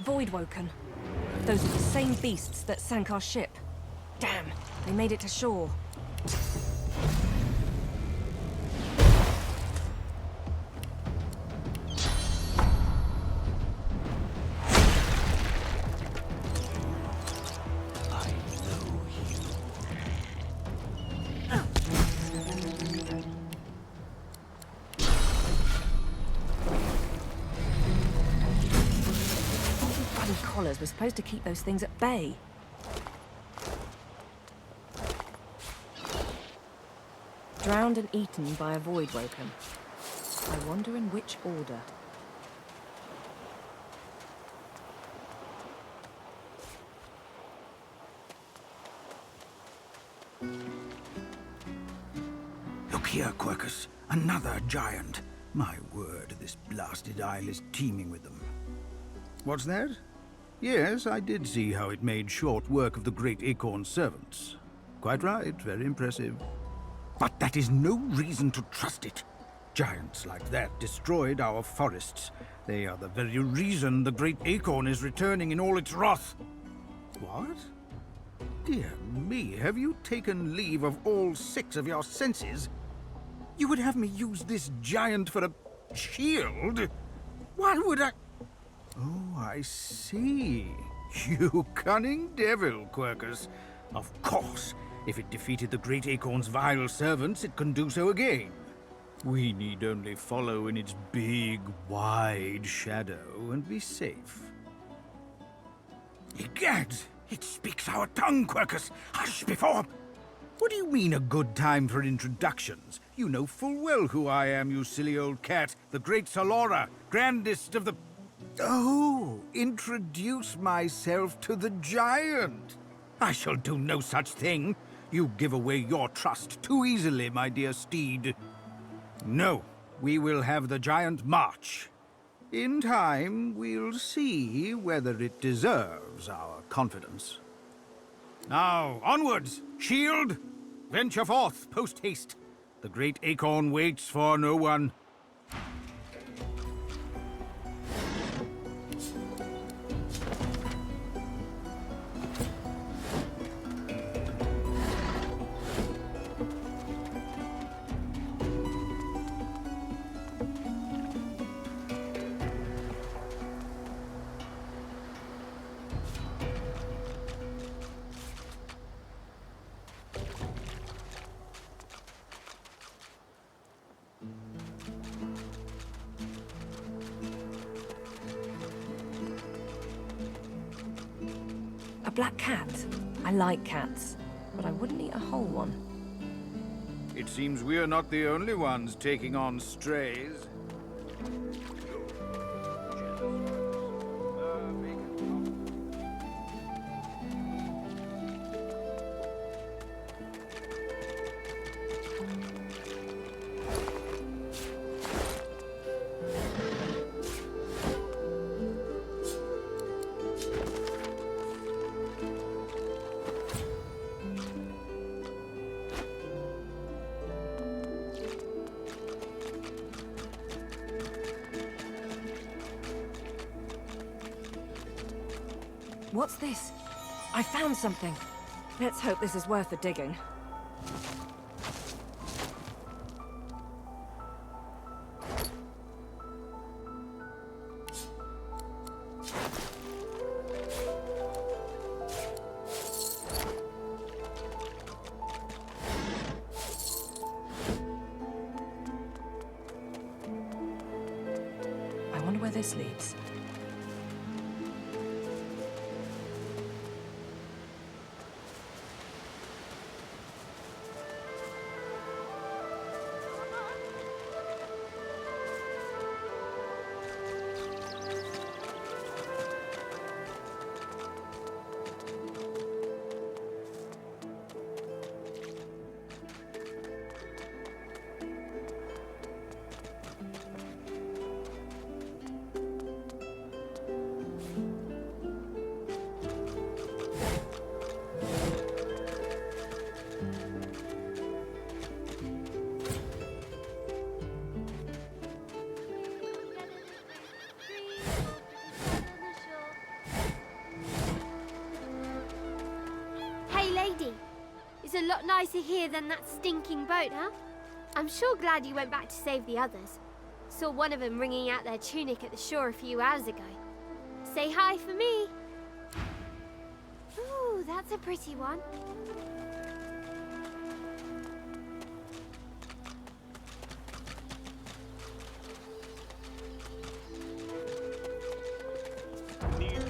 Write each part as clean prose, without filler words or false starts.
Voidwoken. Those are the same beasts that sank our ship. Damn, they made it to shore. Collars were supposed to keep those things at bay. Drowned and eaten by a Voidwoken. I wonder in which order. Look here, Quercus. Another giant. My word, this blasted isle is teeming with them. What's that? Yes, I did see how it made short work of the great Acorn servants. Quite right, very impressive. But that is no reason to trust it. Giants like that destroyed our forests. They are the very reason the great Acorn is returning in all its wrath. What? Dear me, have you taken leave of all 6 of your senses? You would have me use this giant for a shield? Why would I... Oh, I see. You cunning devil, Quercus. Of course, if it defeated the great Acorn's vile servants, it can do so again. We need only follow in its big, wide shadow and be safe. Egad! It speaks our tongue, Quercus! Hush before... What do you mean a good time for introductions? You know full well who I am, you silly old cat. The great Solora, grandest of the... Oh, introduce myself to the giant. I shall do no such thing. You give away your trust too easily, my dear steed. No, we will have the giant march. In time, we'll see whether it deserves our confidence. Now, onwards! Shield! Venture forth, post-haste. The great Acorn waits for no one. A black cat. I like cats, but I wouldn't eat a whole one. It seems we're not the only ones taking on strays. What's this? I found something. Let's hope this is worth the digging. I wonder where this leads. lot nicer here than that stinking boat, huh? I'm sure glad you went back to save the others. Saw one of them wringing out their tunic at the shore a few hours ago. Say hi for me. Ooh, that's a pretty one.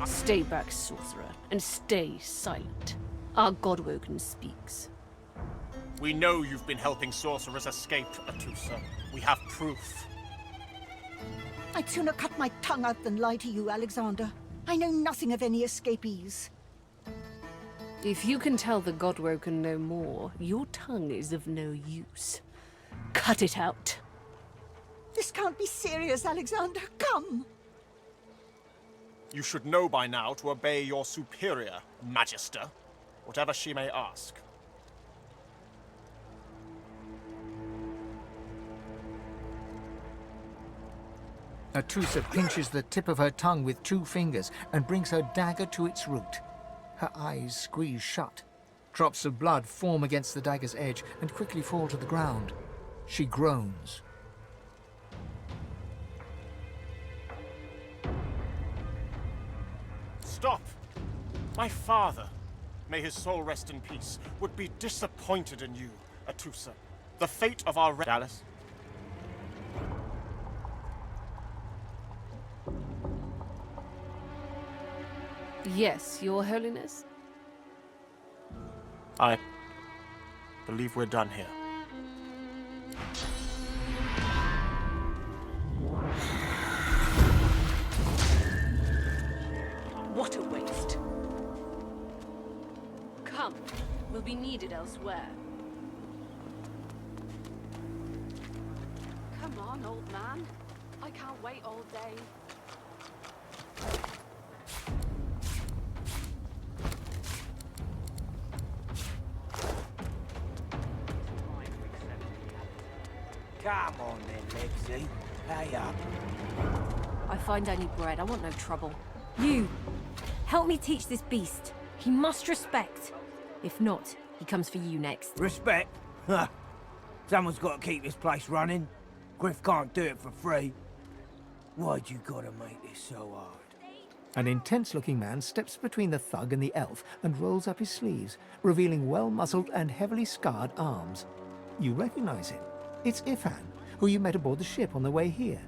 Stay back, sorcerer, and stay silent. Our Godwoken speaks. We know you've been helping sorcerers escape, Atusa. We have proof. I'd sooner cut my tongue out than lie to you, Alexander. I know nothing of any escapees. If you can tell the Godwoken no more, your tongue is of no use. Cut it out. This can't be serious, Alexander. Come! You should know by now to obey your superior, Magister, whatever she may ask. Atusa pinches the tip of her tongue with 2 fingers and brings her dagger to its root. Her eyes squeeze shut. Drops of blood form against the dagger's edge and quickly fall to the ground. She groans. Stop! My father, may his soul rest in peace, would be disappointed in you, Atusa. The fate of our Dallas. Yes, Your Holiness? I believe we're done here. What a waste. Come, we'll be needed elsewhere. Come on, old man. I can't wait all day. Come on then, Lexi. Pay up. I find only bread. I want no trouble. You! Help me teach this beast. He must respect. If not, he comes for you next. Respect? Huh. Someone's got to keep this place running. Griff can't do it for free. Why'd you gotta make this so hard? An intense-looking man steps between the thug and the elf and rolls up his sleeves, revealing well-muscled and heavily scarred arms. You recognize him. It's Ifan, who you met aboard the ship on the way here.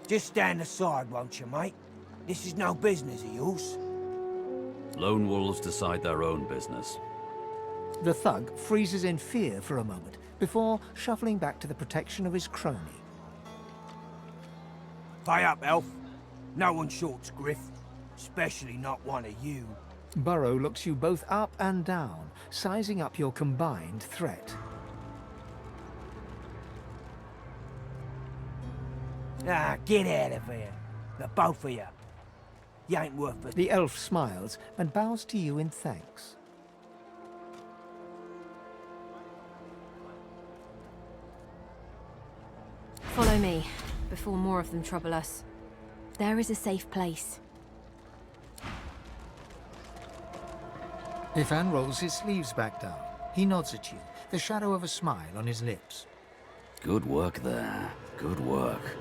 Just stand aside, won't you, mate? This is no business of yours. Lone wolves decide their own business. The thug freezes in fear for a moment, before shuffling back to the protection of his crony. Pay up, elf. No one shorts Griff. Especially not one of you. Burrow looks you both up and down, sizing up your combined threat. Ah, get out of here. The both of you. You ain't worth it. The elf smiles and bows to you in thanks. Follow me, before more of them trouble us. There is a safe place. Ifan rolls his sleeves back down. He nods at you, the shadow of a smile on his lips. Good work there. Good work.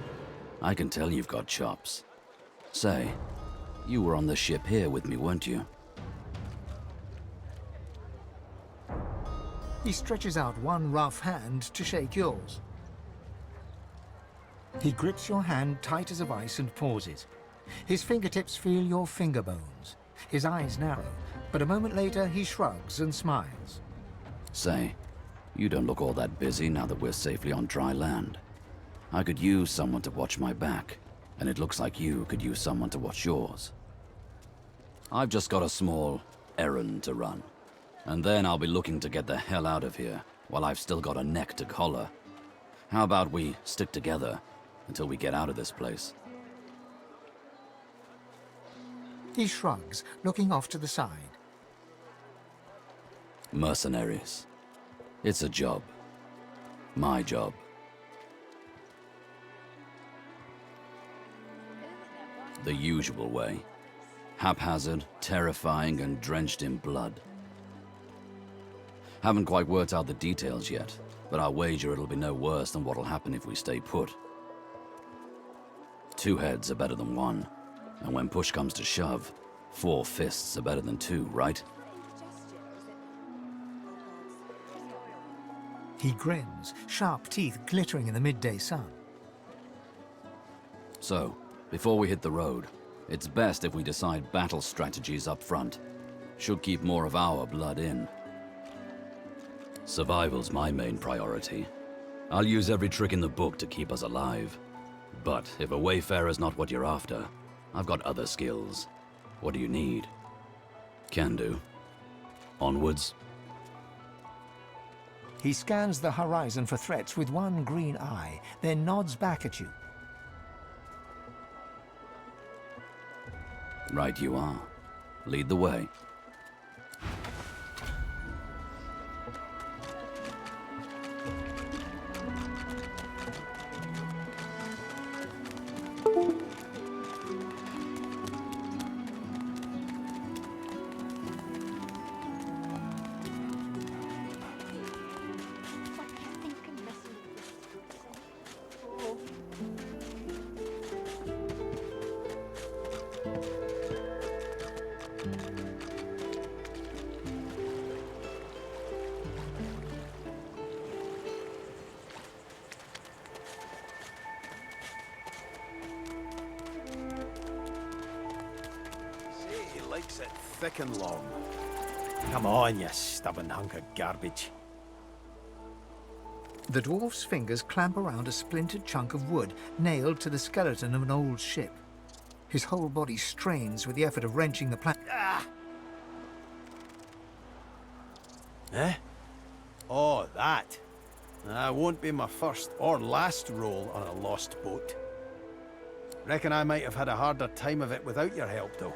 I can tell you've got chops. Say, you were on the ship here with me, weren't you? He stretches out one rough hand to shake yours. He grips your hand tight as a vice and pauses. His fingertips feel your finger bones. His eyes narrow, but a moment later he shrugs and smiles. Say, you don't look all that busy now that we're safely on dry land. I could use someone to watch my back, and it looks like you could use someone to watch yours. I've just got a small errand to run, and then I'll be looking to get the hell out of here while I've still got a neck to collar. How about we stick together until we get out of this place? He shrugs, looking off to the side. Mercenaries. It's a job. My job. The usual way. Haphazard, terrifying, and drenched in blood. Haven't quite worked out the details yet, but I'll wager it'll be no worse than what'll happen if we stay put. 2 heads are better than 1, and when push comes to shove, 4 fists are better than 2, right? He grins, sharp teeth glittering in the midday sun. So, before we hit the road, it's best if we decide battle strategies up front. Should keep more of our blood in. Survival's my main priority. I'll use every trick in the book to keep us alive. But if a wayfarer's not what you're after, I've got other skills. What do you need? Can do. Onwards. He scans the horizon for threats with one green eye, then nods back at you. Right you are. Lead the way. Likes it thick and long. Come on, you stubborn hunk of garbage. The dwarf's fingers clamp around a splintered chunk of wood nailed to the skeleton of an old ship. His whole body strains with the effort of wrenching the plank. Eh? Oh, that. That won't be my first or last roll on a lost boat. Reckon I might have had a harder time of it without your help, though.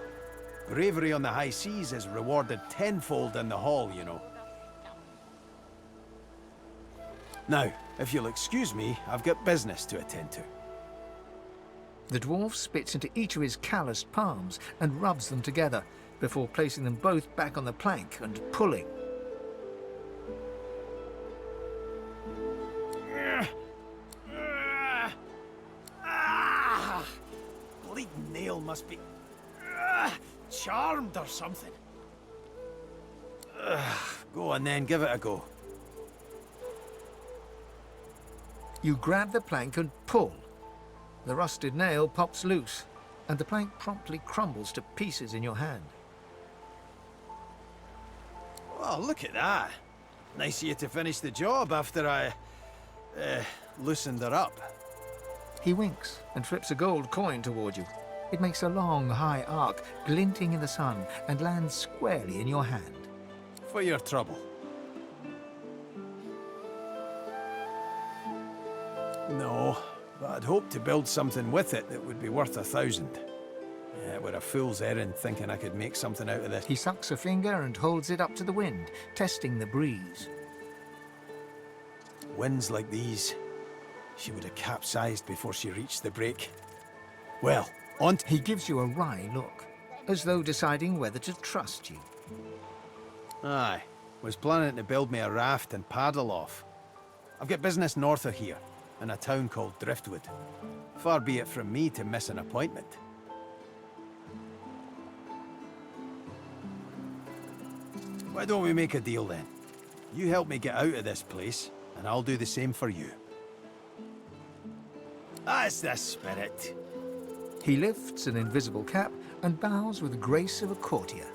Bravery on the high seas is rewarded tenfold in the hall, you know. Now, if you'll excuse me, I've got business to attend to. The dwarf spits into each of his calloused palms and rubs them together before placing them both back on the plank and pulling. Bleeding nail must be charmed or something. Go on then, give it a go. You grab the plank and pull. The rusted nail pops loose, and the plank promptly crumbles to pieces in your hand. Oh, look at that. Nice of you to finish the job after I loosened her up. He winks and flips a gold coin toward you. It makes a long, high arc, glinting in the sun, and lands squarely in your hand. For your trouble. No, but I'd hoped to build something with it that would be worth 1,000. Yeah, it were a fool's errand thinking I could make something out of this. He sucks a finger and holds it up to the wind, testing the breeze. Winds like these, she would have capsized before she reached the break. Well, He gives you a wry look, as though deciding whether to trust you. Aye, was planning to build me a raft and paddle off. I've got business north of here, in a town called Driftwood. Far be it from me to miss an appointment. Why don't we make a deal then? You help me get out of this place, and I'll do the same for you. That's the spirit. He lifts an invisible cap and bows with the grace of a courtier.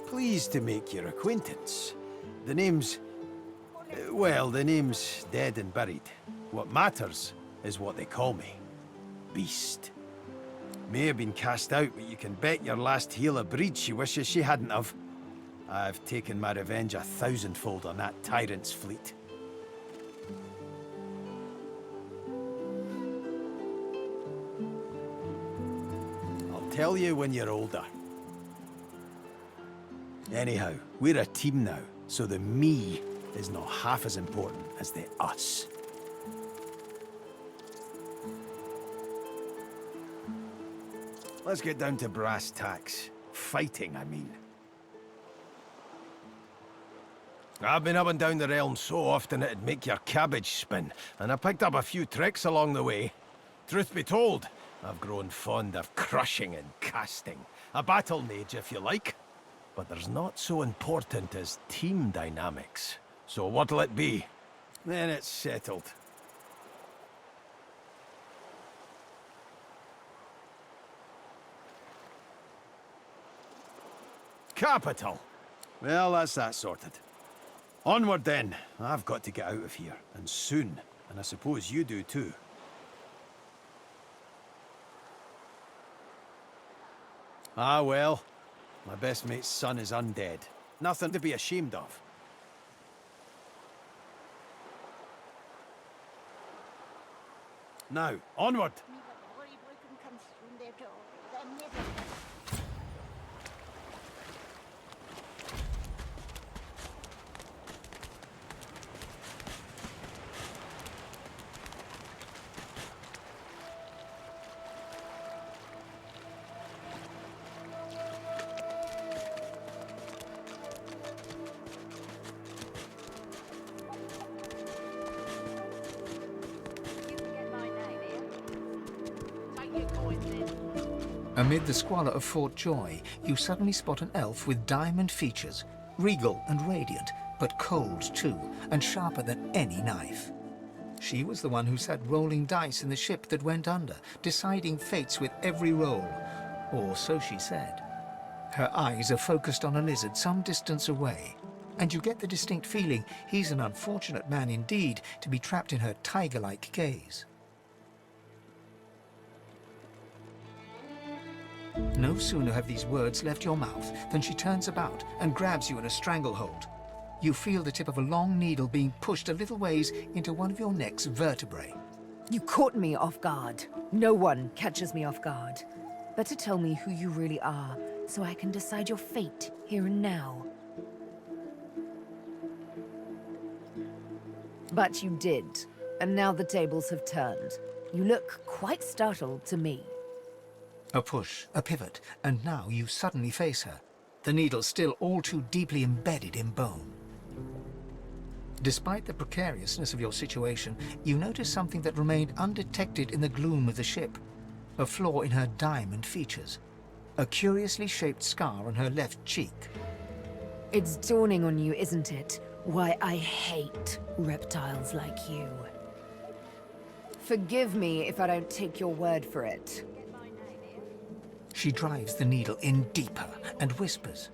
Pleased to make your acquaintance. The name's... well, the name's dead and buried. What matters is what they call me. Beast. May have been cast out, but you can bet your last heel of breed she wishes she hadn't have. I've taken my revenge 1,000-fold on that tyrant's fleet. Tell you when you're older. Anyhow, we're a team now, so the me is not half as important as the us. Let's get down to brass tacks. fighting, I mean. I've been up and down the realm so often it'd make your cabbage spin, and I picked up a few tricks along the way. Truth be told, I've grown fond of crushing and casting. A battle mage, if you like. But there's not so important as team dynamics. So what'll it be? Then it's settled. Capital! Well, that's that sorted. Onward then. I've got to get out of here, and soon. And I suppose you do too. Ah well, my best mate's son is undead. Nothing to be ashamed of. Now, onward! Amid the squalor of Fort Joy, you suddenly spot an elf with diamond features, regal and radiant, but cold too, and sharper than any knife. She was the one who sat rolling dice in the ship that went under, deciding fates with every roll, or so she said. Her eyes are focused on a lizard some distance away, and you get the distinct feeling he's an unfortunate man indeed to be trapped in her tiger-like gaze. No sooner have these words left your mouth than she turns about and grabs you in a stranglehold. You feel the tip of a long needle being pushed a little ways into one of your neck's vertebrae. You caught me off guard. No one catches me off guard. Better tell me who you really are, so I can decide your fate here and now. But you did, and now the tables have turned. You look quite startled to me. A push, a pivot, and now you suddenly face her, the needle still all too deeply embedded in bone. Despite the precariousness of your situation, you notice something that remained undetected in the gloom of the ship. A flaw in her diamond features. A curiously shaped scar on her left cheek. It's dawning on you, isn't it? Why I hate reptiles like you. Forgive me if I don't take your word for it. She drives the needle in deeper and whispers.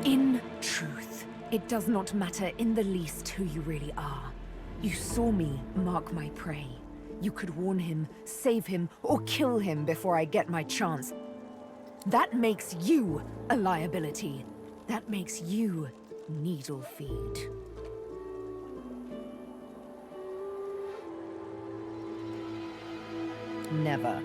In truth, it does not matter in the least who you really are. You saw me mark my prey. You could warn him, save him, or kill him before I get my chance. That makes you a liability. That makes you needle feed. Never.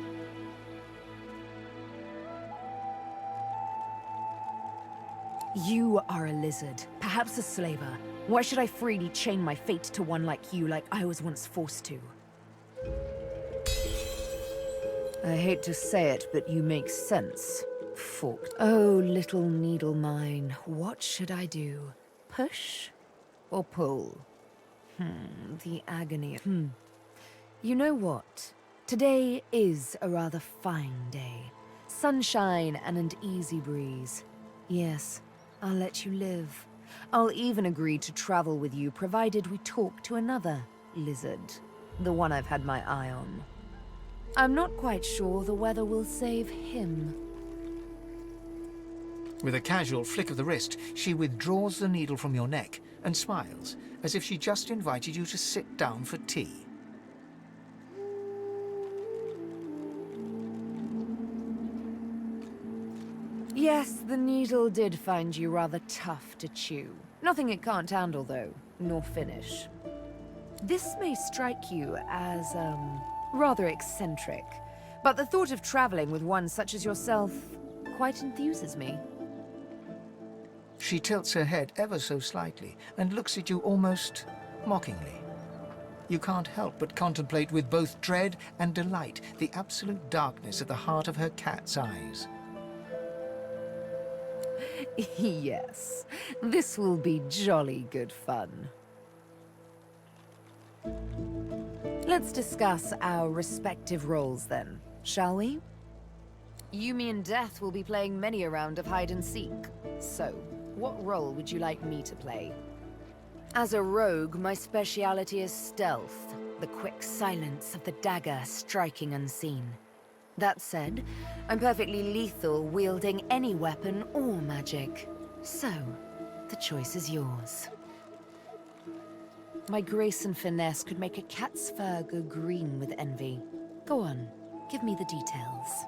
You are a lizard, perhaps a slaver. Why should I freely chain my fate to one like you, like I was once forced to? I hate to say it, but you make sense. Forked. Oh, little needle mine, what should I do? Push or pull? The agony. You know what? Today is a rather fine day. Sunshine and an easy breeze. Yes, I'll let you live. I'll even agree to travel with you, provided we talk to another lizard. The one I've had my eye on. I'm not quite sure the weather will save him. With a casual flick of the wrist, she withdraws the needle from your neck and smiles, as if she just invited you to sit down for tea. Yes, the needle did find you rather tough to chew. Nothing it can't handle, though, nor finish. This may strike you as, rather eccentric, but the thought of traveling with one such as yourself quite enthuses me. She tilts her head ever so slightly and looks at you almost mockingly. You can't help but contemplate with both dread and delight the absolute darkness at the heart of her cat's eyes. Yes, this will be jolly good fun. Let's discuss our respective roles then, shall we? Yumi and Death will be playing many a round of hide and seek. So, what role would you like me to play? As a rogue, my speciality is stealth, the quick silence of the dagger striking unseen. That said, I'm perfectly lethal wielding any weapon or magic. So, the choice is yours. My grace and finesse could make a cat's fur go green with envy. Go on, give me the details.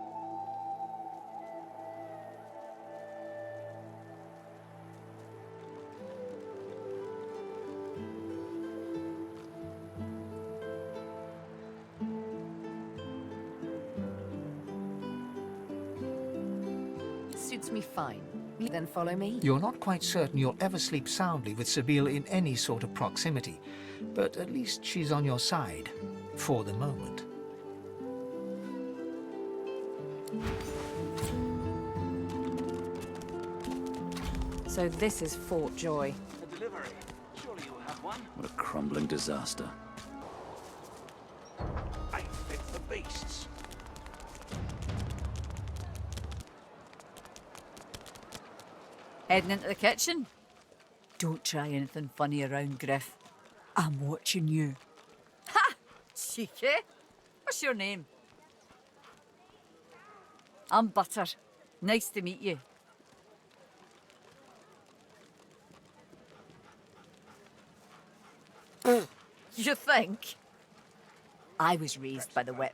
Suits me fine. Then follow me. You're not quite certain you'll ever sleep soundly with Sabine in any sort of proximity, but at least she's on your side, for the moment. So this is Fort Joy. A delivery. Surely you'll have one. What a crumbling disaster. Ain't fit for beasts. Heading into the kitchen? Don't try anything funny around, Griff. I'm watching you. Ha! Cheeky. What's your name? I'm Butter. Nice to meet you. You think? I was raised by the whip,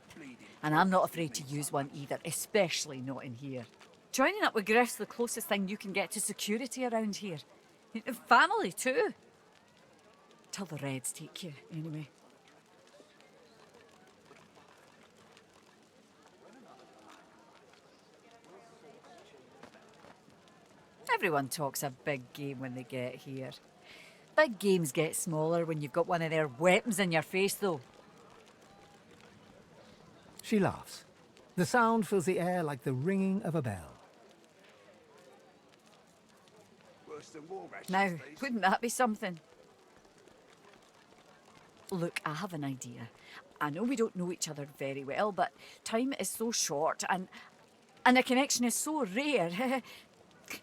and I'm not afraid to use one either, especially not in here. Joining up with Griff's the closest thing you can get to security around here. Family, too. Till the Reds take you, anyway. Everyone talks a big game when they get here. Big games get smaller when you've got one of their weapons in your face, though. She laughs. The sound fills the air like the ringing of a bell. Now, wouldn't that be something? Look, I have an idea. I know we don't know each other very well, but time is so short and a connection is so rare.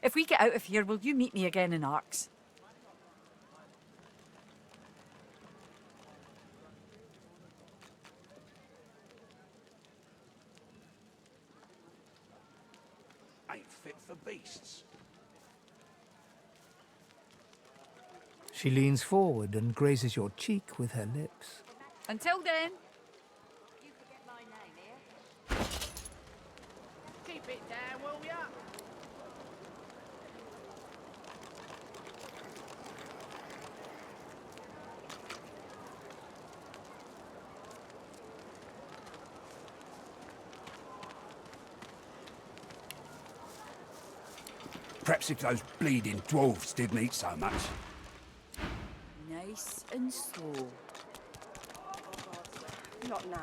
If we get out of here, will you meet me again in Arks? Ain't fit for beasts. She leans forward and grazes your cheek with her lips. Until then. You forget my name, eh? Keep it down, will ya? Perhaps if those bleeding dwarves didn't eat so much. Nice and slow. Not now.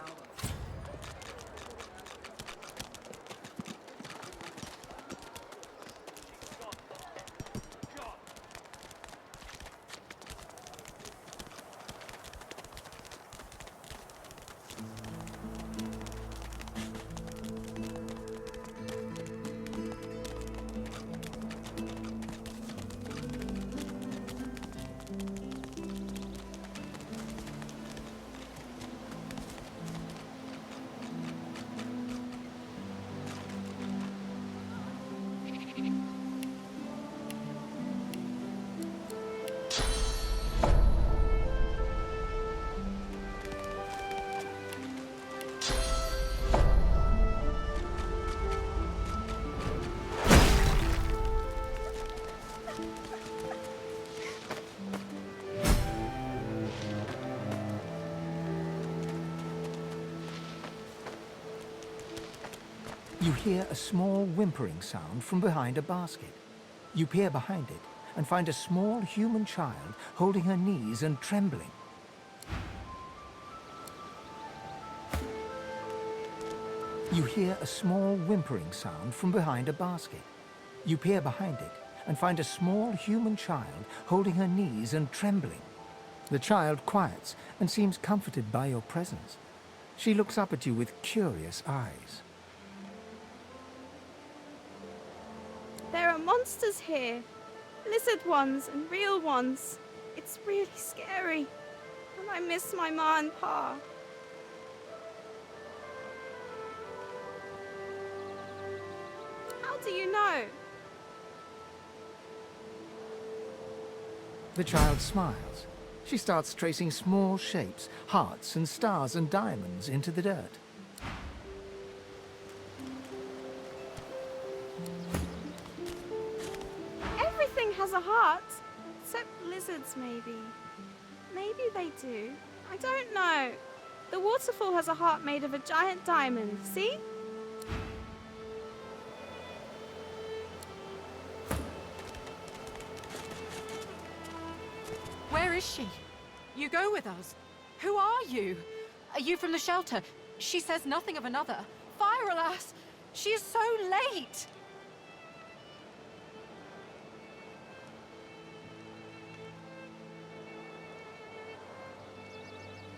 You hear a small whimpering sound from behind a basket. You peer behind it and find a small human child holding her knees and trembling. You hear a small whimpering sound from behind a basket. You peer behind it and find a small human child holding her knees and trembling. The child quiets and seems comforted by your presence. She looks up at you with curious eyes. There are monsters here. Lizard ones and real ones. It's really scary. And I miss my ma and pa. How do you know? The child smiles. She starts tracing small shapes, hearts and stars and diamonds into the dirt. Everything has a heart. Except lizards, maybe. Maybe they do. I don't know. The waterfall has a heart made of a giant diamond, see? Where is she? You go with us. Who are you? Are you from the shelter? She says nothing of another. Fire, alas! She is so late!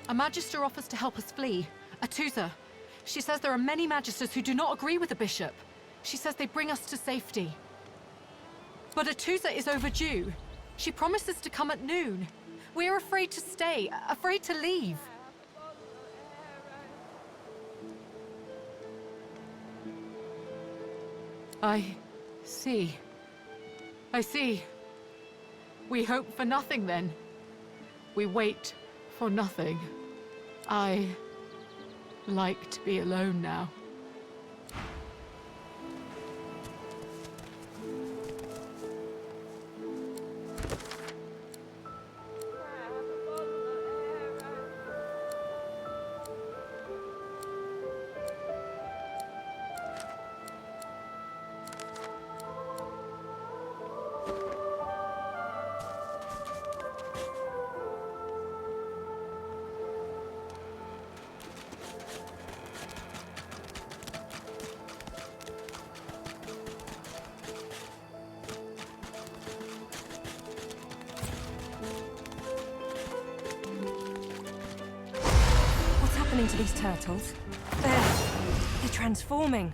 A Magister offers to help us flee. A Tusa. She says there are many Magisters who do not agree with the Bishop. She says they bring us to safety. But a Tusa is overdue. She promises to come at noon. We are afraid to stay, afraid to leave. I see. I see. We hope for nothing then. We wait for nothing. I like to be alone now. To these turtles. They're transforming.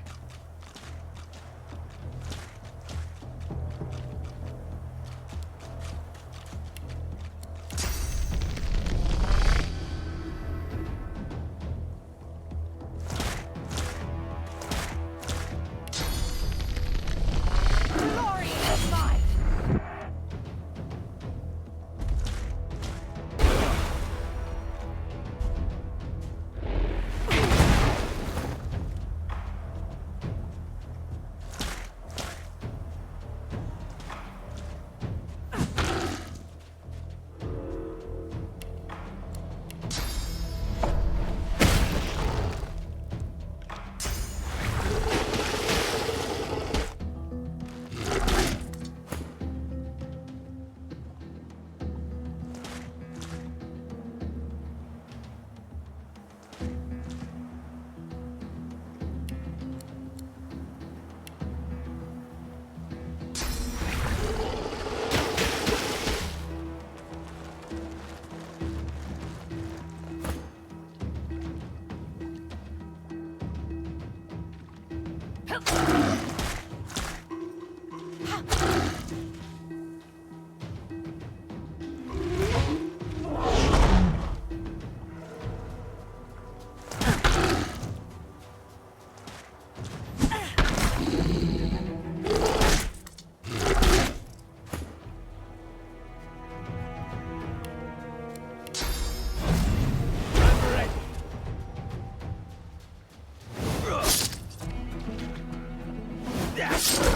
Yeah.